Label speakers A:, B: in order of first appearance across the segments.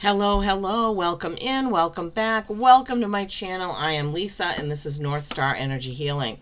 A: Hello, welcome in, welcome back, welcome to my channel. I am Lisa and this is North Star Energy Healing.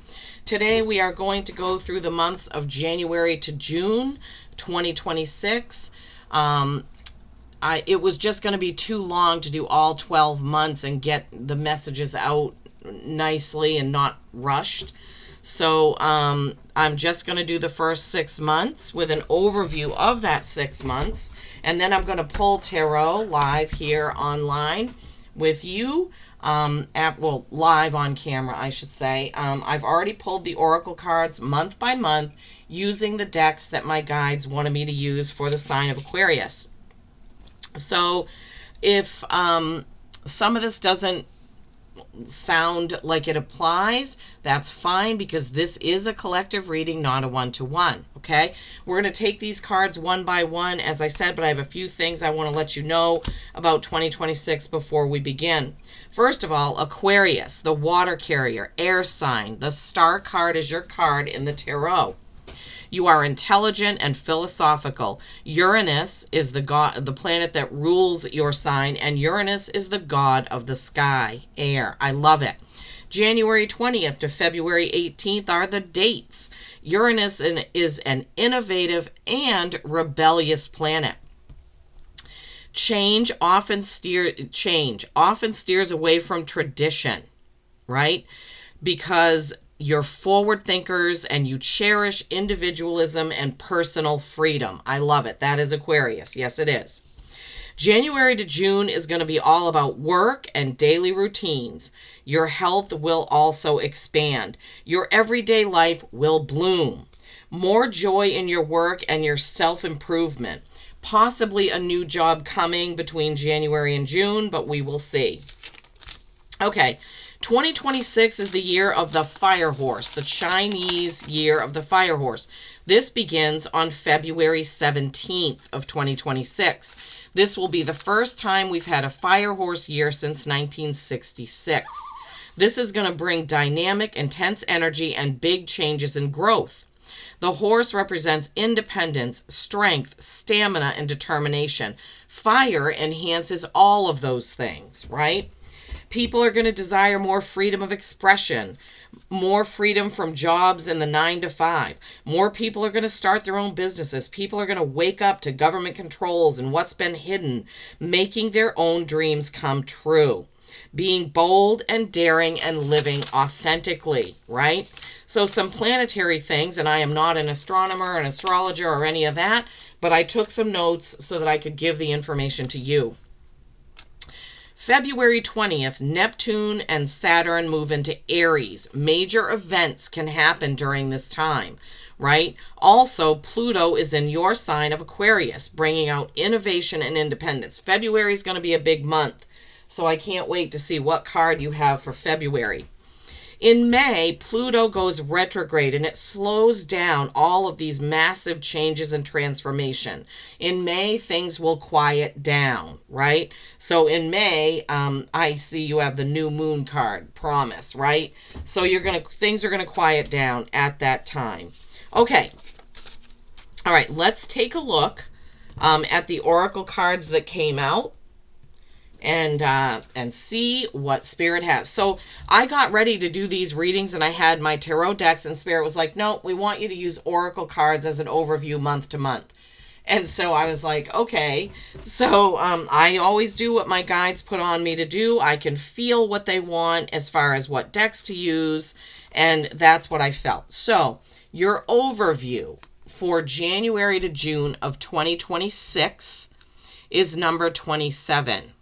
A: Today we are going to go through the months of January to June 2026. It was just going to be too long to do all 12 months and get the messages out nicely and not rushed. So I'm just going to do the first 6 months with an overview of that 6 months. And then I'm going to pull tarot live here online with you. Live on camera, I should say. I've already pulled the oracle cards month by month using the decks that my guides wanted me to use for the sign of Aquarius. So if some of this doesn't sound like it applies, that's fine, because this is a collective reading, not a one-to-one. Okay, we're going to take these cards one by one, as I said, but I have a few things I want to let you know about 2026 before we begin. First of all, Aquarius, the water carrier, air sign. The star card is your card in the tarot. You are intelligent and philosophical. Uranus is the planet that rules your sign, and Uranus is the god of the sky, air. I love it. January 20th to February 18th are the dates. Uranus is an innovative and rebellious planet. Change often steers away from tradition, right? Because you're forward thinkers and you cherish individualism and personal freedom. I love it. That is Aquarius. Yes, it is. January to June is going to be all about work and daily routines. Your health will also expand. Your everyday life will bloom. More joy in your work and your self-improvement. Possibly a new job coming between January and June, but we will see. Okay. 2026 is the year of the fire horse, the Chinese year of the fire horse. This begins on February 17th of 2026. This will be the first time we've had a fire horse year since 1966. This is going to bring dynamic, intense energy and big changes in growth. The horse represents independence, strength, stamina, and determination. Fire enhances all of those things, right? People are going to desire more freedom of expression, more freedom from jobs in the 9 to 5. More people are going to start their own businesses. People are going to wake up to government controls and what's been hidden, making their own dreams come true. Being bold and daring and living authentically, right? So some planetary things, and I am not an astronomer, an astrologer, or any of that, but I took some notes so that I could give the information to you. February 20th, Neptune and Saturn move into Aries. Major events can happen during this time, right? Also, Pluto is in your sign of Aquarius, bringing out innovation and independence. February is going to be a big month, so I can't wait to see what card you have for February. In May, Pluto goes retrograde and it slows down all of these massive changes and transformation. In May, things will quiet down, right? So in May, I see you have the new moon card, promise, right? So things are going to quiet down at that time. Okay. All right, let's take a look at the oracle cards that came out. And see what Spirit has. So I got ready to do these readings and I had my tarot decks, and Spirit was like, no, we want you to use oracle cards as an overview month to month. And so I was like, okay. So I always do what my guides put on me to do. I can feel what they want as far as what decks to use, and that's what I felt. So your overview for January to June of 2026 is number 27.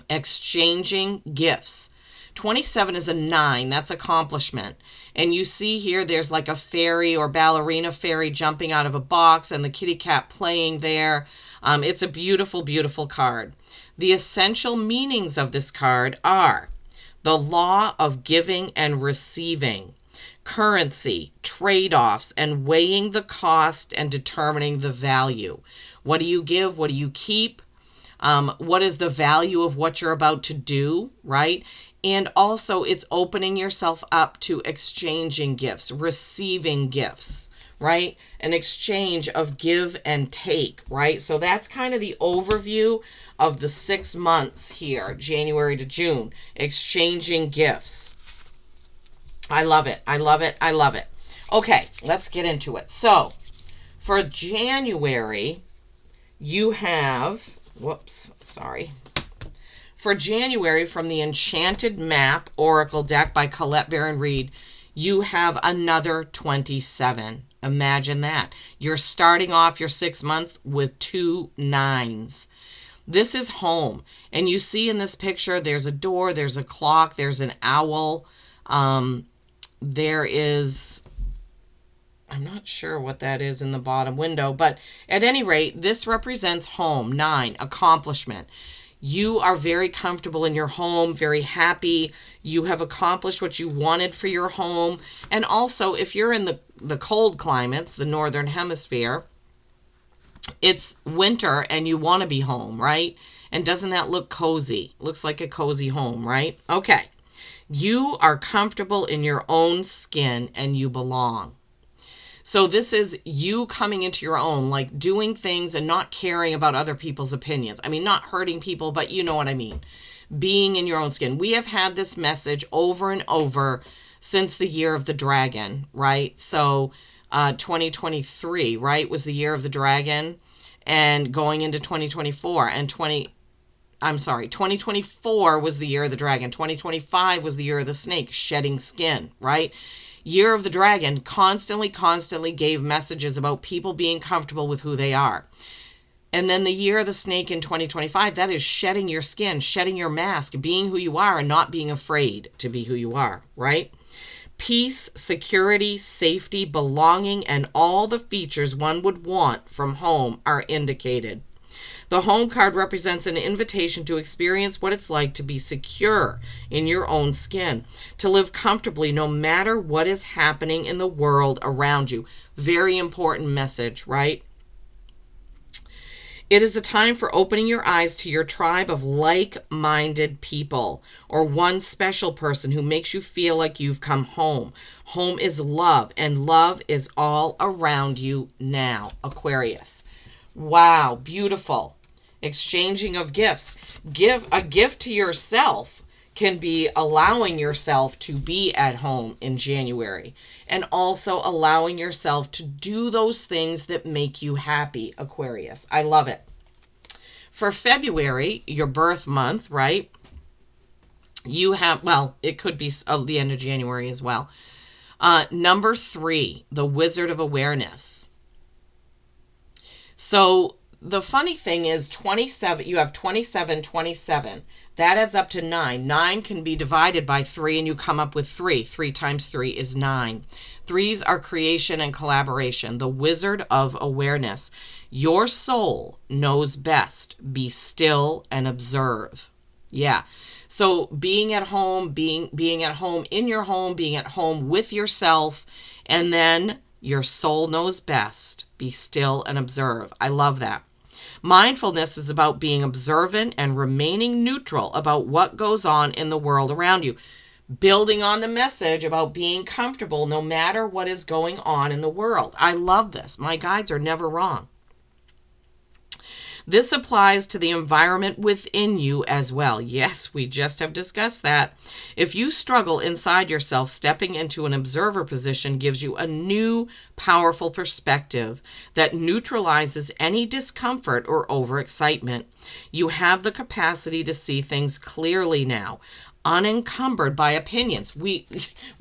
A: Exchanging gifts. 27 is a 9. That's accomplishment. And you see here there's like a fairy or ballerina fairy jumping out of a box and the kitty cat playing there. It's a beautiful, beautiful card. The essential meanings of this card are the law of giving and receiving, currency, trade-offs, and weighing the cost and determining the value. What do you give? What do you keep? What is the value of what you're about to do, right? And also it's opening yourself up to exchanging gifts, receiving gifts, right? An exchange of give and take, right? So that's kind of the overview of the 6 months here, January to June, exchanging gifts. I love it. I love it. I love it. Okay, let's get into it. So for January, you have, whoops, sorry. For January, from the Enchanted Map Oracle deck by Colette Baron Reed, you have another 27. Imagine that. You're starting off your 6 months with 2 9s. This is home. And you see in this picture, there's a door, there's a clock, there's an owl. There is, I'm not sure what that is in the bottom window, but at any rate, this represents home, 9, accomplishment. You are very comfortable in your home, very happy. You have accomplished what you wanted for your home. And also, if you're in the cold climates, the northern hemisphere, it's winter and you want to be home, right? And doesn't that look cozy? Looks like a cozy home, right? Okay. You are comfortable in your own skin and you belong. So this is you coming into your own, like doing things and not caring about other people's opinions. I mean, not hurting people, but you know what I mean. Being in your own skin. We have had this message over and over since the year of the dragon, right? So 2023, right, was the year of the dragon, and going into 2024 and 2024 was the year of the dragon. 2025 was the year of the snake, shedding skin, right? Year of the dragon constantly gave messages about people being comfortable with who they are. And then the year of the snake in 2025, that is shedding your skin, shedding your mask, being who you are and not being afraid to be who you are, right? Peace, security, safety, belonging, and all the features one would want from home are indicated. The home card represents an invitation to experience what it's like to be secure in your own skin, to live comfortably no matter what is happening in the world around you. Very important message, right? It is a time for opening your eyes to your tribe of like-minded people, or one special person who makes you feel like you've come home. Home is love, and love is all around you now, Aquarius. Wow, beautiful. Exchanging of gifts. Give a gift to yourself can be allowing yourself to be at home in January, and also allowing yourself to do those things that make you happy, Aquarius. I love it. For February, your birth month, right? You have, well, it could be the end of January as well. Number 3, the Wizard of Awareness. So the funny thing is 27, you have 27, 27. That adds up to 9. 9 can be divided by 3 and you come up with 3. 3 times 3 is 9. 3s are creation and collaboration. The Wizard of Awareness. Your soul knows best. Be still and observe. Yeah. So being at home, being at home in your home, being at home with yourself, and then your soul knows best. Be still and observe. I love that. Mindfulness is about being observant and remaining neutral about what goes on in the world around you. Building on the message about being comfortable no matter what is going on in the world. I love this. My guides are never wrong. This applies to the environment within you as well. Yes, we just have discussed that. If you struggle inside yourself, stepping into an observer position gives you a new, powerful perspective that neutralizes any discomfort or overexcitement. You have the capacity to see things clearly now, unencumbered by opinions. We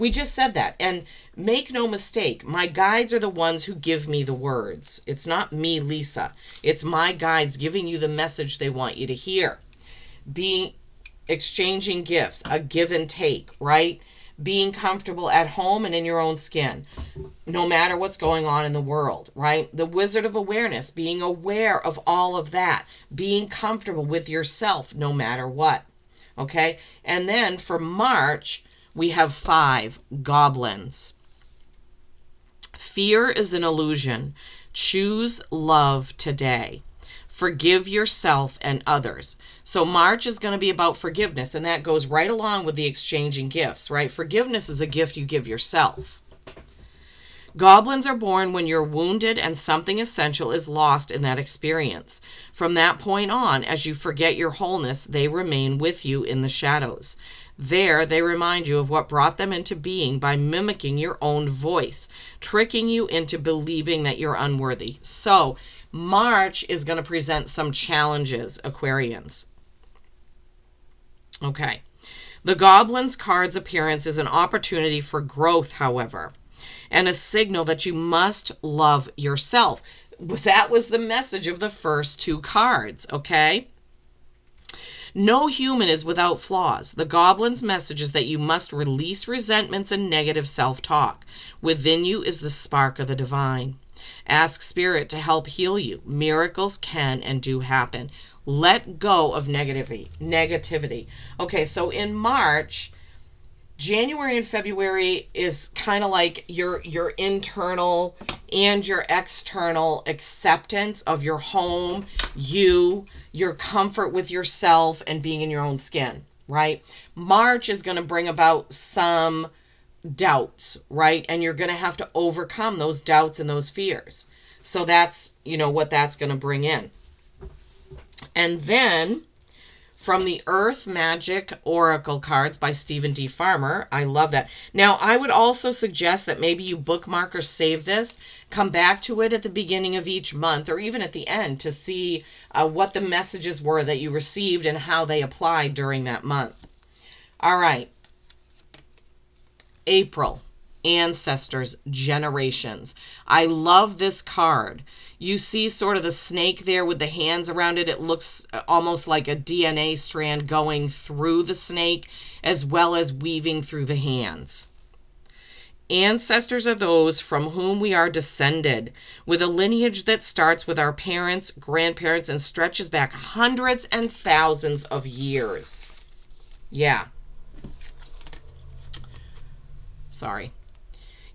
A: just said that. And make no mistake, my guides are the ones who give me the words. It's not me, Lisa. It's my guides giving you the message they want you to hear. Exchanging gifts, a give and take, right? Being comfortable at home and in your own skin, no matter what's going on in the world, right? The Wizard of Awareness, being aware of all of that, being comfortable with yourself no matter what. Okay, and then for March, we have 5 goblins. Fear is an illusion. Choose love today. Forgive yourself and others. So March is going to be about forgiveness, and that goes right along with the exchanging gifts, right? Forgiveness is a gift you give yourself. Goblins are born when you're wounded and something essential is lost in that experience. From that point on, as you forget your wholeness, they remain with you in the shadows. There, they remind you of what brought them into being by mimicking your own voice, tricking you into believing that you're unworthy. So, March is going to present some challenges, Aquarians. Okay. The Goblin's card's appearance is an opportunity for growth, however, and a signal that you must love yourself. That was the message of the first two cards, okay? No human is without flaws. The Goblin's message is that you must release resentments and negative self-talk. Within you is the spark of the divine. Ask Spirit to help heal you. Miracles can and do happen. Let go of negativity. Okay, so in March, January and February is kind of like your internal and your external acceptance of your home, your comfort with yourself and being in your own skin, right? March is going to bring about some doubts, right? And you're going to have to overcome those doubts and those fears. So that's, what that's going to bring in. And then from the Earth Magic Oracle cards by Stephen D. Farmer. I love that. Now, I would also suggest that maybe you bookmark or save this, come back to it at the beginning of each month or even at the end to see what the messages were that you received and how they applied during that month. All right. April, Ancestors, Generations. I love this card. You see sort of the snake there with the hands around it. It looks almost like a DNA strand going through the snake as well as weaving through the hands. Ancestors are those from whom we are descended, with a lineage that starts with our parents, grandparents, and stretches back hundreds and thousands of years. Yeah. Sorry.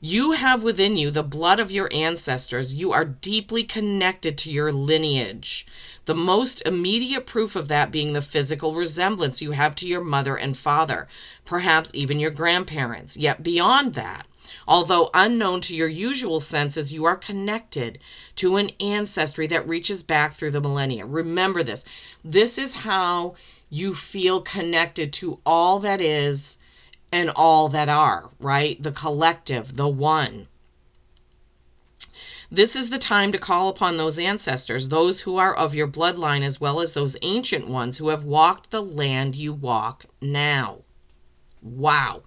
A: You have within you the blood of your ancestors. You are deeply connected to your lineage. The most immediate proof of that being the physical resemblance you have to your mother and father, perhaps even your grandparents. Yet beyond that, although unknown to your usual senses, you are connected to an ancestry that reaches back through the millennia. Remember this. This is how you feel connected to all that is and all that are, right? The collective, the one. This is the time to call upon those ancestors, those who are of your bloodline, as well as those ancient ones who have walked the land you walk now. Wow.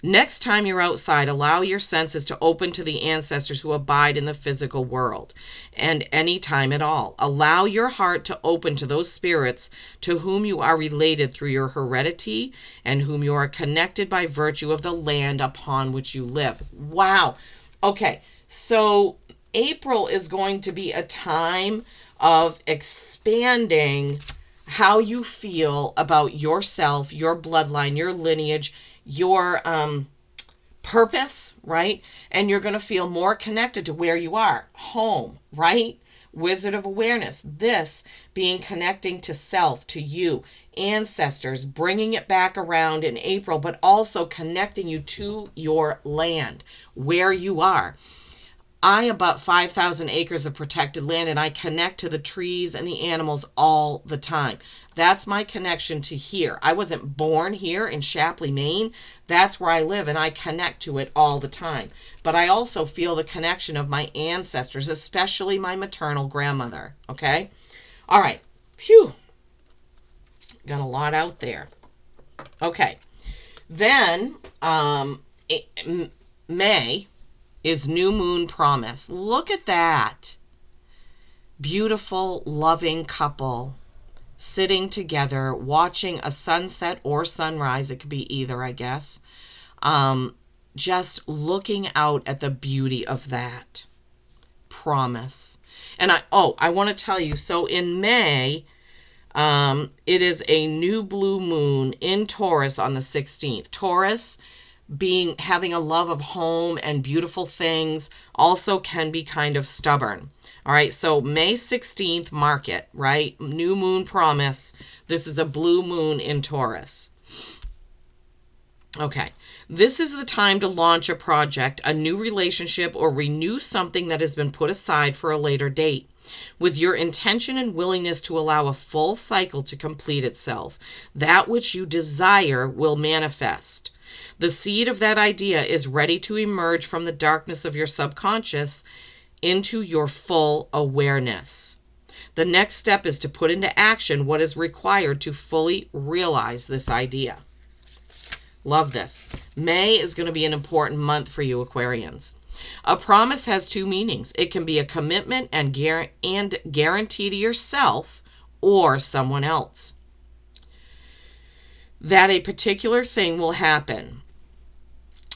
A: Next time you're outside, allow your senses to open to the ancestors who abide in the physical world, and any time at all. Allow your heart to open to those spirits to whom you are related through your heredity and whom you are connected by virtue of the land upon which you live. Wow. Okay, so April is going to be a time of expanding how you feel about yourself, your bloodline, your lineage, your purpose, right? And you're going to feel more connected to where you are, home, right? Wizard of Awareness, this being connecting to self, to you, ancestors, bringing it back around in April, but also connecting you to your land, where you are. I abut 5,000 acres of protected land, and I connect to the trees and the animals all the time. That's my connection to here. I wasn't born here in Shapley, Maine. That's where I live, and I connect to it all the time. But I also feel the connection of my ancestors, especially my maternal grandmother, okay? All right. Phew. Got a lot out there. Okay. Then, May is New Moon Promise. Look at that. Beautiful, loving couple sitting together, watching a sunset or sunrise. It could be either, I guess. Just looking out at the beauty of that. Promise. And I want to tell you, so in May, it is a new blue moon in Taurus on the 16th. Taurus having a love of home and beautiful things also can be kind of stubborn. All right, so May 16th, mark it, right? New moon promise. This is a blue moon in Taurus. Okay, This is the time to launch a project, a new relationship, or renew something that has been put aside for a later date. With your intention and willingness to allow a full cycle to complete itself, that which you desire will manifest. The seed of that idea is ready to emerge from the darkness of your subconscious into your full awareness. The next step is to put into action what is required to fully realize this idea. Love this. May is going to be an important month for you, Aquarians. A promise has two meanings. It can be a commitment and guarantee to yourself or someone else that a particular thing will happen.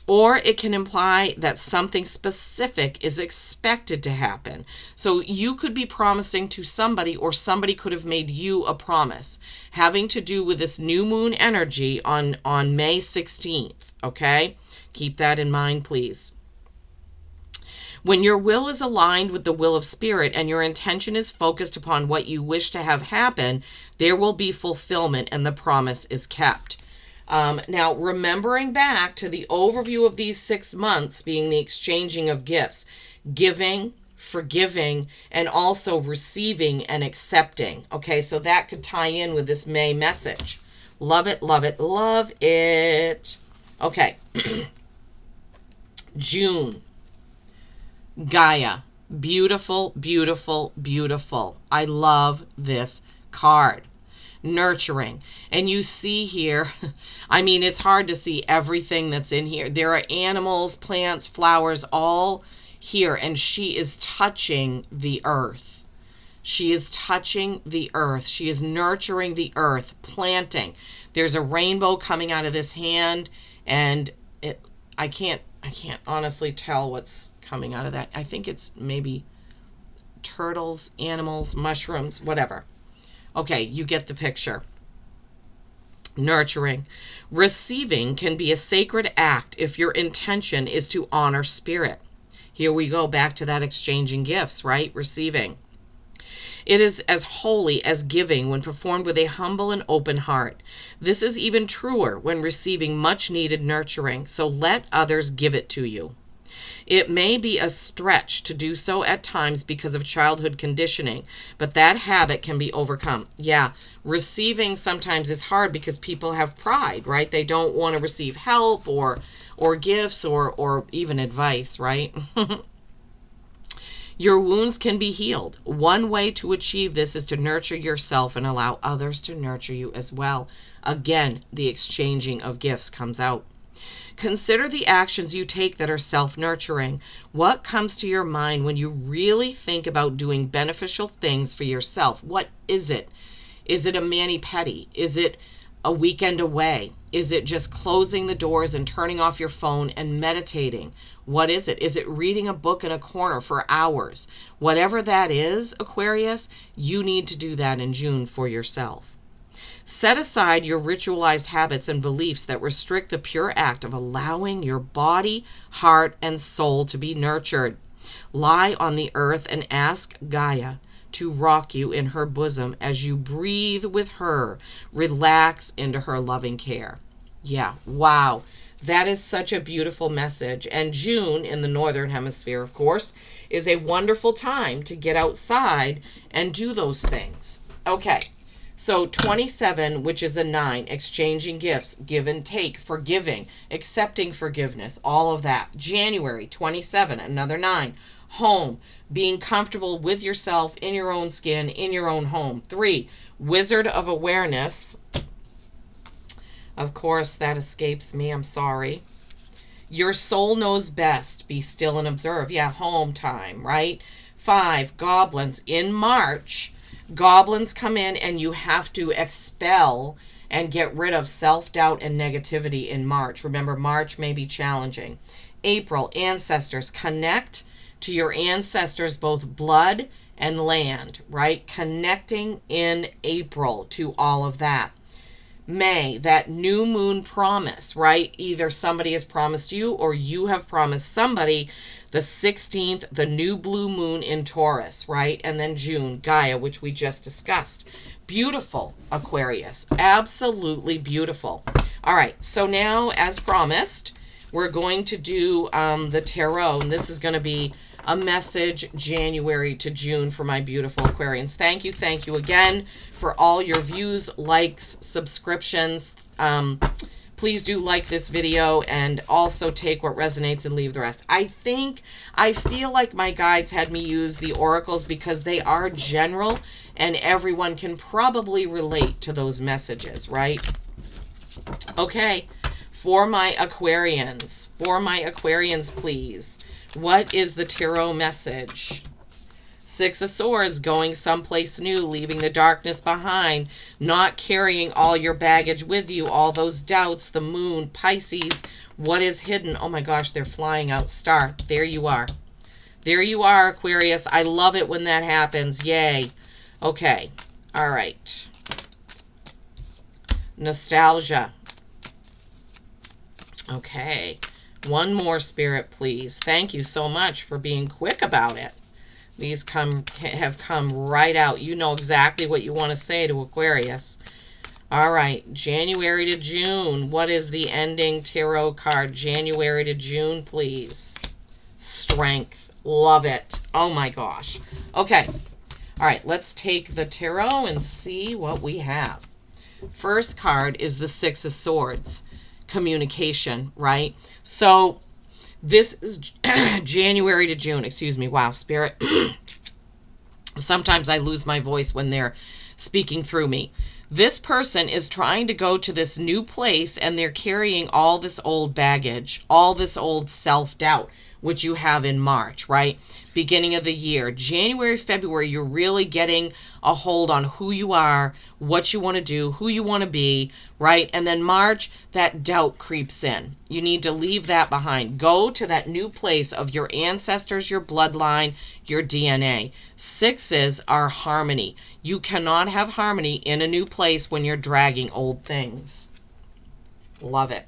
A: Or it can imply that something specific is expected to happen. So you could be promising to somebody, or somebody could have made you a promise having to do with this new moon energy on May 16th. Okay? Keep that in mind, please. When your will is aligned with the will of spirit and your intention is focused upon what you wish to have happen, there will be fulfillment and the promise is kept. Now, remembering back to the overview of these 6 months being the exchanging of gifts, giving, forgiving, and also receiving and accepting. Okay, so that could tie in with this May message. Love it, love it, love it. Okay. June. Gaia. Beautiful, beautiful, beautiful. I love this card. Nurturing. And you see here, I mean, it's hard to see everything that's in here. There are animals, plants, flowers, all here. And she is touching the earth. She is touching the earth. She is nurturing the earth, planting. There's a rainbow coming out of this hand. And I can't honestly tell what's coming out of that. I think it's maybe turtles, animals, mushrooms, whatever. Okay, you get the picture. Nurturing. Receiving can be a sacred act if your intention is to honor spirit. Here we go back to that exchanging gifts, right? Receiving. It is as holy as giving when performed with a humble and open heart. This is even truer when receiving much needed nurturing, so let others give it to you. It may be a stretch to do so at times because of childhood conditioning, but that habit can be overcome. Yeah, receiving sometimes is hard because people have pride, right? They don't want to receive help or gifts or even advice, right? Your wounds can be healed. One way to achieve this is to nurture yourself and allow others to nurture you as well. Again, the exchanging of gifts comes out. Consider the actions you take that are self-nurturing. What comes to your mind when you really think about doing beneficial things for yourself? What is it? Is it a mani-pedi? Is it a weekend away? Is it just closing the doors and turning off your phone and meditating? What is it? Is it reading a book in a corner for hours? Whatever that is, Aquarius, you need to do that in June for yourself. Set aside your ritualized habits and beliefs that restrict the pure act of allowing your body, heart, and soul to be nurtured. Lie on the earth and ask Gaia to rock you in her bosom as you breathe with her. Relax into her loving care. Yeah, wow. That is such a beautiful message. And June, in the Northern Hemisphere, of course, is a wonderful time to get outside and do those things. Okay. So 27, which is a 9, exchanging gifts, give and take, forgiving, accepting forgiveness, all of that. January 27, another 9, home, being comfortable with yourself, in your own skin, in your own home. 3, Wizard of Awareness. Of course, that escapes me. I'm sorry. Your soul knows best. Be still and observe. Yeah, home time, right? 5, Goblins. In March, goblins come in and you have to expel and get rid of self-doubt and negativity in March. Remember, March may be challenging. April, ancestors. Connect to your ancestors, both blood and land, right? Connecting in April to all of that. May, that new moon promise, right? Either somebody has promised you or you have promised somebody. The 16th, the new blue moon in Taurus, right? And then June, Gaia, which we just discussed. Beautiful, Aquarius. Absolutely beautiful. All right, so now, as promised, we're going to do the tarot, and this is going to be a message January to June for my beautiful Aquarians. Thank you again for all your views, likes, subscriptions. Please do like this video and also take what resonates and leave the rest. I feel like my guides had me use the oracles because they are general and everyone can probably relate to those messages, right? Okay, for my Aquarians, please. What is the tarot message? Six of Swords, going someplace new, leaving the darkness behind, not carrying all your baggage with you, all those doubts, the moon, Pisces, what is hidden? Oh my gosh, they're flying out. Star, there you are. There you are, Aquarius. I love it when that happens. Yay. Okay, all right. Nostalgia. Okay. One more, Spirit, please. Thank you so much for being quick about it. These have come right out. You know exactly what you want to say to Aquarius. All right, January to June. What is the ending tarot card? January to June, please. Strength. Love it. Oh my gosh. Okay. All right, let's take the tarot and see what we have. First card is the Six of Swords. Communication, right? So this is January to June. Excuse me. Wow, Spirit. Sometimes I lose my voice when they're speaking through me. This person is trying to go to this new place and they're carrying all this old baggage, all this old self-doubt, which you have in March, right? Beginning of the year. January, February, you're really getting a hold on who you are, what you want to do, who you want to be, right? And then March, that doubt creeps in. You need to leave that behind. Go to that new place of your ancestors, your bloodline, your DNA. Sixes are harmony. You cannot have harmony in a new place when you're dragging old things. Love it.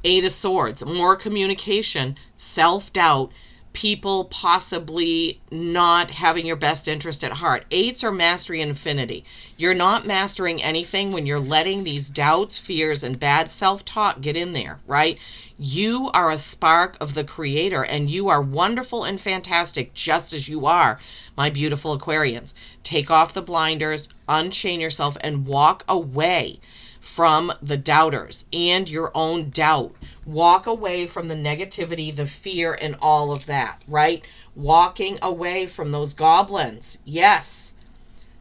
A: Eight of Swords, more communication, self-doubt, people possibly not having your best interest at heart. Eights are mastery and infinity. You're not mastering anything when you're letting these doubts, fears, and bad self-talk get in there, right? You are a spark of the Creator, and you are wonderful and fantastic just as you are, my beautiful Aquarians. Take off the blinders, unchain yourself, and walk away from the doubters and your own doubt. Walk away from the negativity, the fear, and all of that, right? Walking away from those goblins. Yes.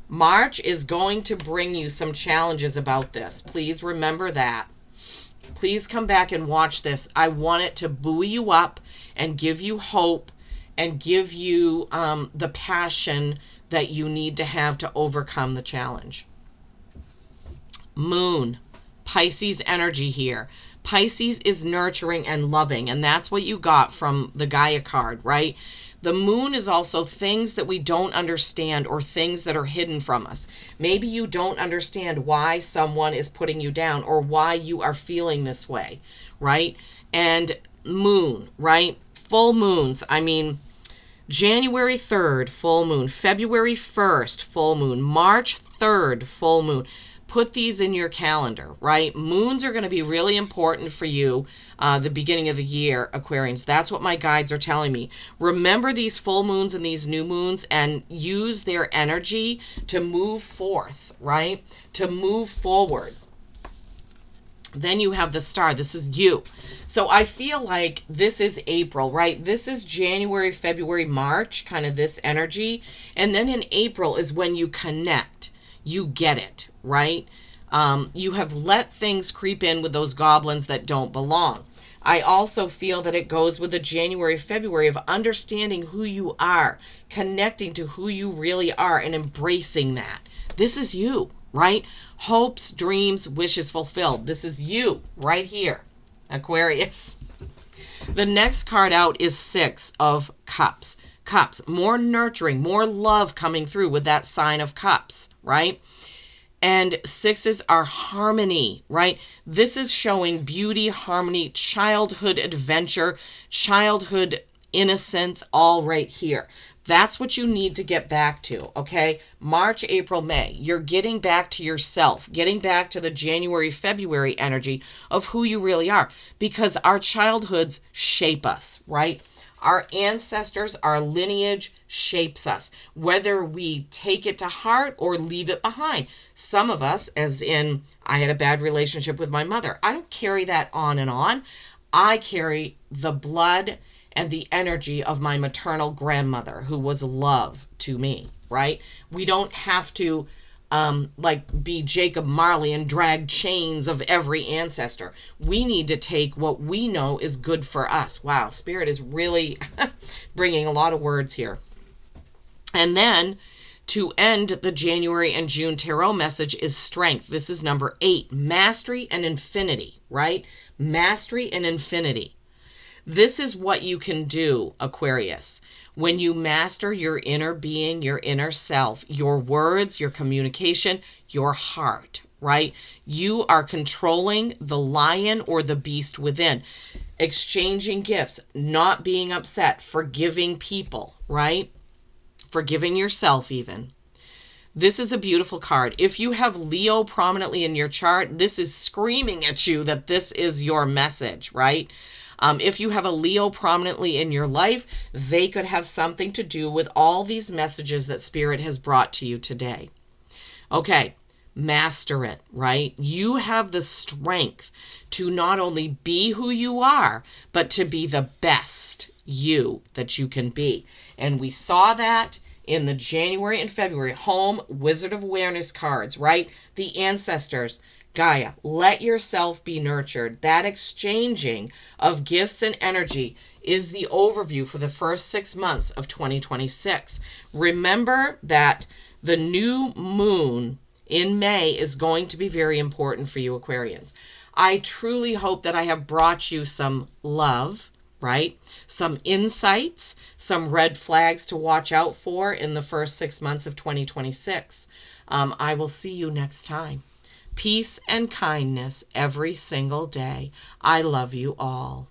A: March is going to bring you some challenges about this. Please remember that. Please come back and watch this. I want it to buoy you up and give you hope and give you the passion that you need to have to overcome the challenge. Moon, Pisces energy here. Pisces is nurturing and loving, and that's what you got from the Gaia card, right? The moon is also things that we don't understand or things that are hidden from us. Maybe you don't understand why someone is putting you down or why you are feeling this way, right? And moon, right? Full moons. I mean, January 3rd, full moon. February 1st, full moon. March 3rd, full moon. Put these in your calendar, right? Moons are going to be really important for you the beginning of the year, Aquarians. That's what my guides are telling me. Remember these full moons and these new moons and use their energy to move forth, right? To move forward. Then you have the star. This is you. So I feel like this is April, right? This is January, February, March, kind of this energy. And then in April is when you connect. You get it, right? You have let things creep in with those goblins that don't belong. I also feel that it goes with the January, February of understanding who you are, connecting to who you really are and embracing that. This is you, right? Hopes, dreams, wishes fulfilled. This is you right here, Aquarius. The next card out is Six of Cups. Cups, more nurturing, more love coming through with that sign of cups, right? And sixes are harmony, right? This is showing beauty, harmony, childhood adventure, childhood innocence, all right here. That's what you need to get back to, okay? March, April, May. You're getting back to yourself, getting back to the January, February energy of who you really are, because our childhoods shape us, right? Our ancestors, our lineage shapes us, whether we take it to heart or leave it behind. Some of us, as in, I had a bad relationship with my mother. I don't carry that on and on. I carry the blood and the energy of my maternal grandmother, who was love to me, right? We don't have to be Jacob Marley and drag chains of every ancestor. We need to take what we know is good for us. Wow, Spirit is really bringing a lot of words here. And then to end the January and June tarot message is strength. This is number 8, mastery and infinity, right? Mastery and infinity. This is what you can do, Aquarius, when you master your inner being, your inner self, your words, your communication, your heart, right? You are controlling the lion or the beast within, exchanging gifts, not being upset, forgiving people, right? Forgiving yourself even. This is a beautiful card. If you have Leo prominently in your chart, this is screaming at you that this is your message, right? If you have a Leo prominently in your life, they could have something to do with all these messages that Spirit has brought to you today. Okay, master it, right? You have the strength to not only be who you are, but to be the best you that you can be. And we saw that in the January and February home Wizard of Awareness cards, right? The ancestors. Gaia, let yourself be nurtured. That exchanging of gifts and energy is the overview for the first 6 months of 2026. Remember that the new moon in May is going to be very important for you, Aquarians. I truly hope that I have brought you some love, right? Some insights, some red flags to watch out for in the first 6 months of 2026. I will see you next time. Peace and kindness every single day. I love you all.